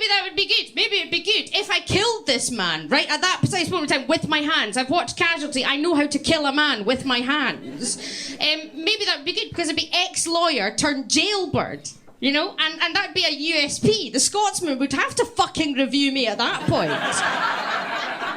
that would be good. Maybe it'd be good if I killed this man, right, at that precise moment in time with my hands. I've watched Casualty. I know how to kill a man with my hands. Maybe that would be good because I'd be ex-lawyer turned jailbird. You know, and that'd be a USP. The Scotsman would have to fucking review me at that point.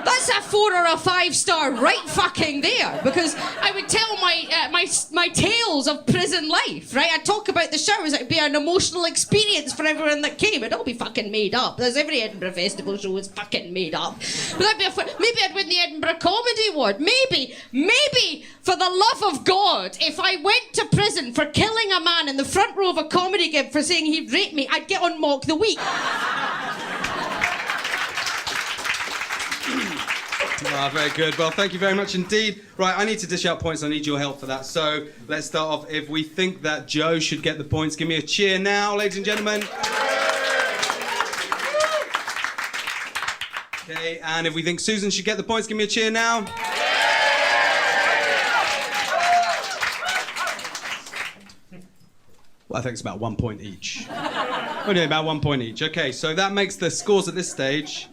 That's a 4 or a 5-star right fucking there, because I would tell my tales of prison life, right? I'd talk about the showers. It'd be an emotional experience for everyone that came. It'd all be fucking made up. As every Edinburgh Festival show is fucking made up. But that'd be maybe I'd win the Edinburgh Comedy Award. Maybe, for the love of God, if I went to prison for killing a man in the front row of a comedy gig for saying he'd raped me, I'd get on Mock the Week. Ah, very good. Well, thank you very much indeed. Right, I need to dish out points. I need your help for that. So let's start off. If we think that Joe should get the points, give me a cheer now, ladies and gentlemen. Okay, and if we think Susan should get the points, give me a cheer now. Well, I think it's about 1 point each. Only about 1 point each. Okay, so that makes the scores at this stage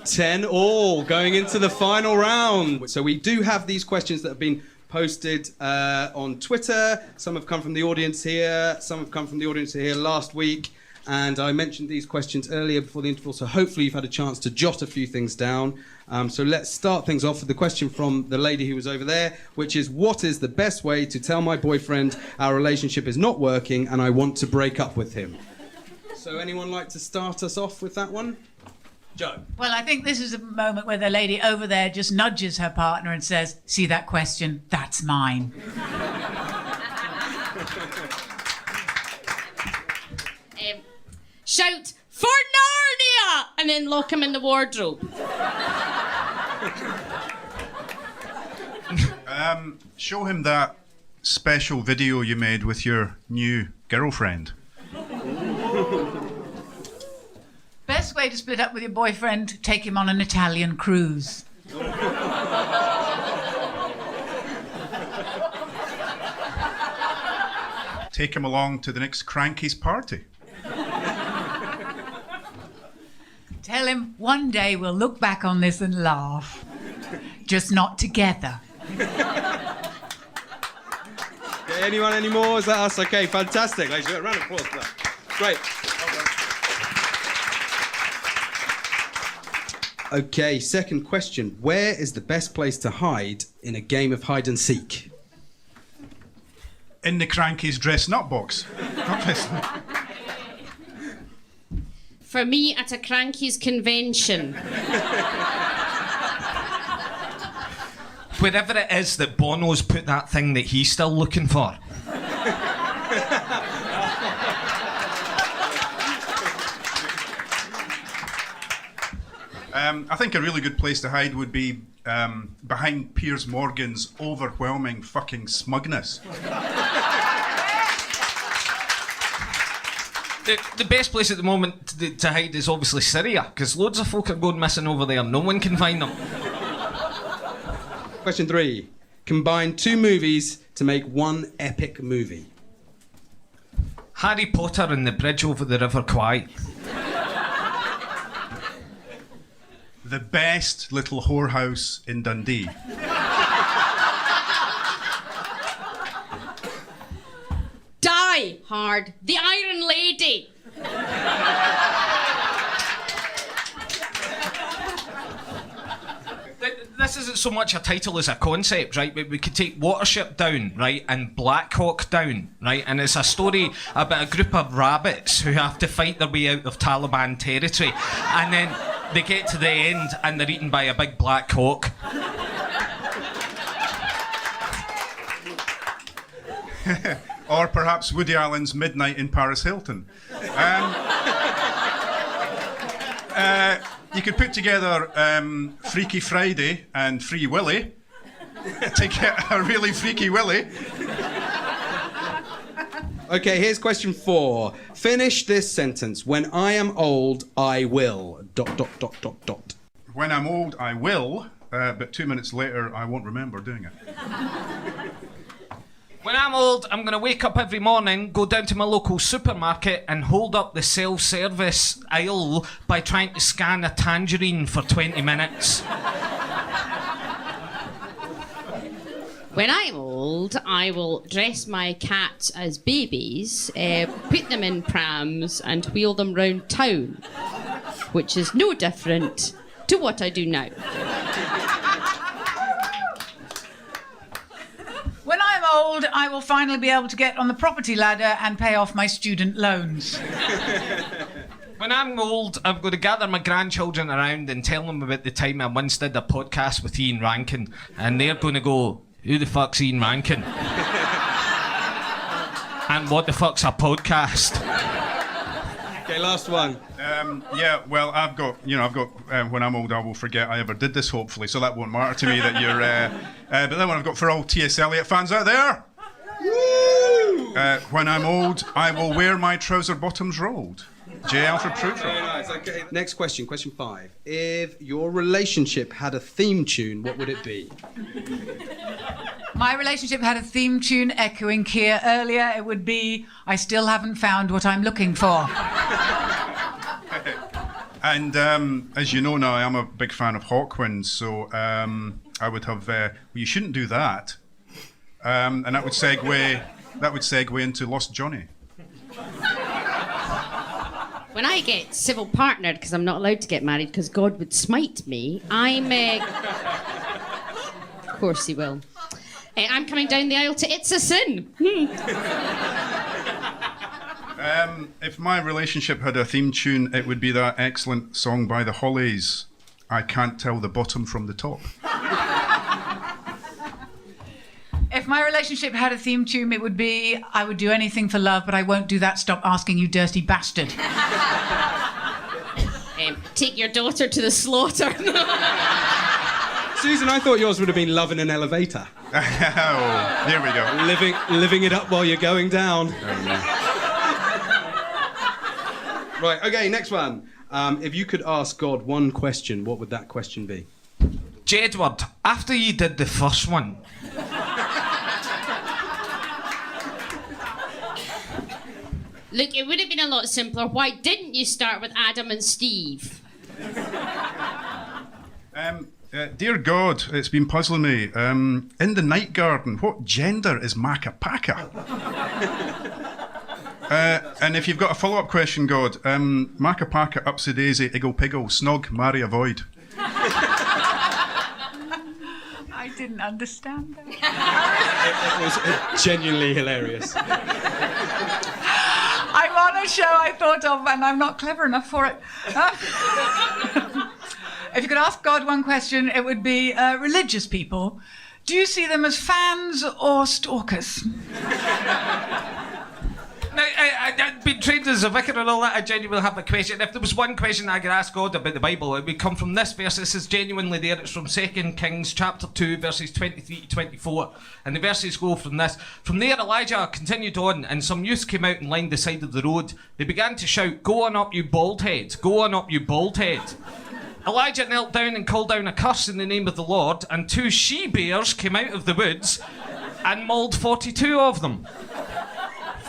10-all going into the final round. So we do have these questions that have been posted on Twitter. Some have come from the audience here. Some have come from the audience here last week. And I mentioned these questions earlier before the interval, so hopefully you've had a chance to jot a few things down. So let's start things off with the question from the lady who was over there, which is, what is the best way to tell my boyfriend our relationship is not working and I want to break up with him? So anyone like to start us off with that one? Joe. Well, I think this is a moment where the lady over there just nudges her partner and says, see that question? That's mine. Shout, for Narnia! And then lock him in the wardrobe. Show him that special video you made with your new girlfriend. Best way to split up with your boyfriend, take him on an Italian cruise. Take him along to the next Cranky's party. Tell him one day we'll look back on this and laugh. Just not together. Okay, anyone anymore? Is that us? Okay, fantastic. Ladies and gentlemen, round of applause for that. Great. Okay, second question. Where is the best place to hide in a game of hide and seek? In the Cranky's dressing up box. Obviously. For me, at a Cranky's convention. Wherever it is that Bono's put that thing that he's still looking for. I think a really good place to hide would be behind Piers Morgan's overwhelming fucking smugness. The best place at the moment to hide is obviously Syria, because loads of folk are going missing over there. No one can find them. Question 3. Combine 2 movies to make one epic movie. Harry Potter and the Bridge Over the River Kwai. The best little whorehouse in Dundee. Die Hard, the Iron Lady. This isn't so much a title as a concept, right? We could take Watership down, right, and Black Hawk down, right? And it's a story about a group of rabbits who have to fight their way out of Taliban territory. And then they get to the end and they're eaten by a big black hawk. Or perhaps Woody Allen's Midnight in Paris Hilton. You could put together Freaky Friday and Free Willy to get a really freaky Willy. Okay, here's question 4. Finish this sentence. When I am old, I will... ... When I'm old, I will, but 2 minutes later, I won't remember doing it. When I'm old, I'm going to wake up every morning, go down to my local supermarket and hold up the self-service aisle by trying to scan a tangerine for 20 minutes. When I'm old, I will dress my cats as babies, put them in prams and wheel them round town, which is no different to what I do now. When I'm old, I will finally be able to get on the property ladder and pay off my student loans. When I'm old, I'm going to gather my grandchildren around and tell them about the time I once did a podcast with Ian Rankin, and they're going to go, who the fuck's Ian Rankin? And what the fuck's a podcast? Okay, last one. Well, I've got, when I'm old, I will forget I ever did this, hopefully, so that won't matter to me that you're... but then one I've got for all T.S. Eliot fans out there. Woo! When I'm old, I will wear my trouser bottoms rolled. J. Alfred Prufrock. Very nice, okay. Next question, question 5. If your relationship had a theme tune, what would it be? My relationship had a theme tune echoing Keir earlier. It would be, I still haven't found what I'm looking for. And as you know now, I'm a big fan of Hawkwind, so I would have, you shouldn't do that. And that would segue into Lost Johnny. When I get civil partnered, because I'm not allowed to get married because God would smite me, I'm... Of course he will. I'm coming down the aisle to It's a Sin. If my relationship had a theme tune, it would be that excellent song by the Hollies, I Can't Tell the Bottom from the Top. If my relationship had a theme tune, it would be, I would do anything for love, but I won't do that. Stop asking, you dirty bastard. Take your daughter to the slaughter. Susan, I thought yours would have been Love in an Elevator. Oh, there we go. Living it up while you're going down. Right, okay, next one. If you could ask God one question, what would that question be? Jedward, after you did the first one, Look, it would have been a lot simpler. Why didn't you start with Adam and Steve? Dear God, it's been puzzling me. In the night garden, what gender is Maca Paca? And if you've got a follow-up question, God, Maca Paca, Upsy Daisy, Iggle Piggle, Snog, Marry, Avoid. I didn't understand that. It was genuinely hilarious. I'm on a show I thought of, and I'm not clever enough for it. If you could ask God one question, it would be, religious people, do you see them as fans or stalkers? Now, I've been trained as a vicar and all that. I genuinely have a question. If there was one question I could ask God about the Bible, it would come from this verse. This is genuinely there. It's from 2 Kings chapter 2, verses 23 to 24. And the verses go from this. From there, Elijah continued on, and some youths came out and lined the side of the road. They began to shout, "Go on up, you bald head! Go on up, you bald head!" Elijah knelt down and called down a curse in the name of the Lord, and 2 she-bears came out of the woods and mauled 42 of them.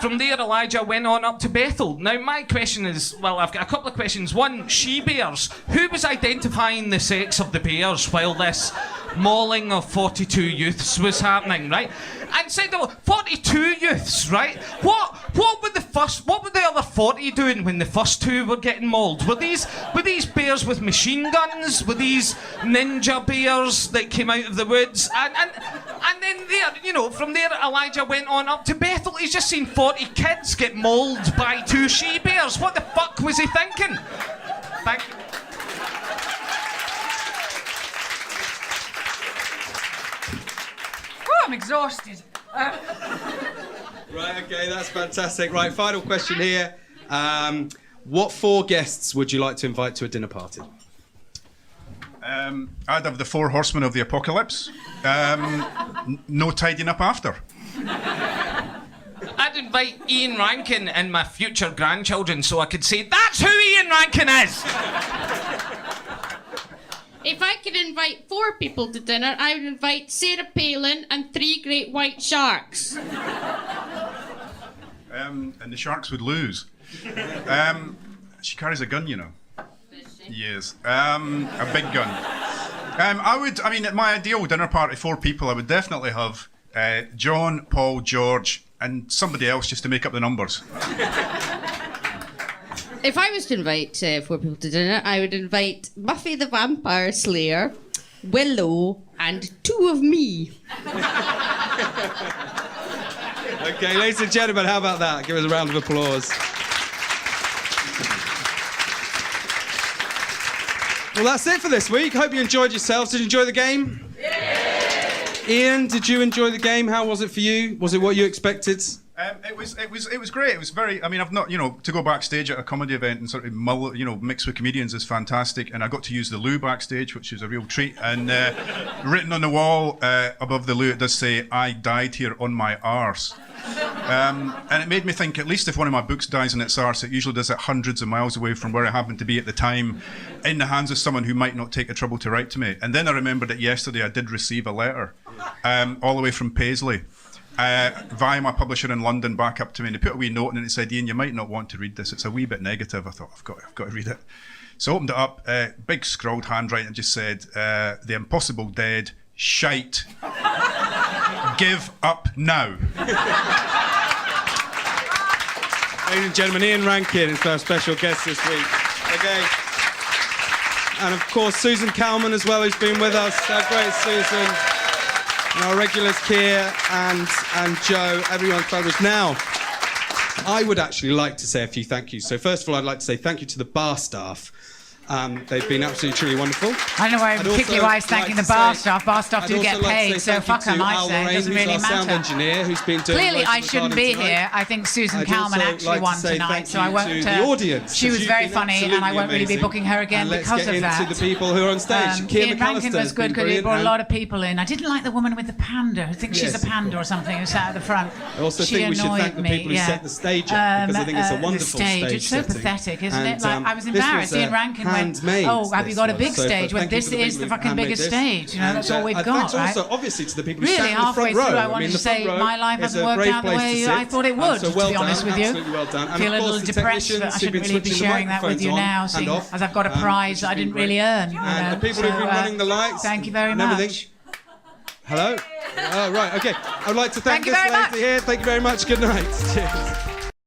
From there, Elijah went on up to Bethel. Now, my question is, well, I've got a couple of questions. One, she-bears. Who was identifying the sex of the bears while this mauling of 42 youths was happening, right? And second, 42 youths, right? What were the other 40 doing when the first 2 were getting mauled? Were these bears with machine guns? Were these ninja bears that came out of the woods? And then there, from there, Elijah went on up to Bethel. He's just seen 40 kids get mauled by 2 she-bears. What the fuck was he thinking? Thank you. I'm exhausted. Right, okay, that's fantastic. Right, final question here. What 4 guests would you like to invite to a dinner party? I'd have the 4 horsemen of the apocalypse. No tidying up after. I'd invite Ian Rankin and my future grandchildren so I could say, that's who Ian Rankin is! If I could invite 4 people to dinner, I would invite Sarah Palin and 3 great white sharks. And the Sharks would lose. She carries a gun, you know. Yes. A big gun. At my ideal dinner party, 4 people, I would definitely have John, Paul, George, and somebody else just to make up the numbers. If I was to invite 4 people to dinner, I would invite Buffy the Vampire Slayer, Willow, and 2 of me. Okay, ladies and gentlemen, how about that? Give us a round of applause. Well, that's it for this week. Hope you enjoyed yourselves. Did you enjoy the game? Yeah. Ian, did you enjoy the game? How was it for you? Was it what you expected? It was great. It was very. I mean, I've not, to go backstage at a comedy event and sort of mix with comedians is fantastic. And I got to use the loo backstage, which was a real treat. And written on the wall above the loo, it does say, "I died here on my arse." And it made me think, at least if one of my books dies on its arse, it usually does it hundreds of miles away from where I happened to be at the time, in the hands of someone who might not take the trouble to write to me. And then I remembered that yesterday I did receive a letter, all the way from Paisley. Via my publisher in London back up to me, and they put a wee note in it and it said, "Ian, you might not want to read this. It's a wee bit negative." I thought, I've got to read it. So I opened it up, big scrawled handwriting, and just said, "The impossible dead, shite. Give up now." Ladies and gentlemen, Ian Rankin is our special guest this week. Okay. And of course, Susan Kalman as well, who's been with us. How great is Susan? And our regulars, Keir and Joe, everyone's fabulous. Now, I would actually like to say a few thank yous. So first of all, I'd like to say thank you to the bar staff. They've been absolutely, truly wonderful. I don't know why particularly why he's thanking the bar staff. Bar staff do get paid, so fuck them, I say. It doesn't really matter. Sound engineer, who's been doing Clearly, I shouldn't be here. I think Susan Kalman actually won tonight, so I won't. The audience, she was very funny, and I won't really be booking her again because of that. Let's get into the people who are on stage. Ian Rankin was good because he brought a lot of people in. I didn't like the woman with the panda. I think she's a panda or something who sat at the front. I also think we should thank the people who set the stage up, because I think it's a wonderful stage. It's so pathetic, isn't it? Like, I was embarrassed. Ian Rankin went, "Oh, have you got a big stage?" When this is the fucking biggest stage. That's all we've got, right? Thanks also, obviously, to the people who really, sat in the front row. halfway through, I wanted to say my life hasn't worked out the way I thought it would, to be honest with you. Absolutely well done. I feel a little depressed that I shouldn't really be sharing that with you now, seeing as I've got a prize that I didn't really earn. And the people who've been running the lights. Thank you very much. Hello? Oh, right, okay. I would like to thank this lady here. Thank you very much. Good night. Cheers.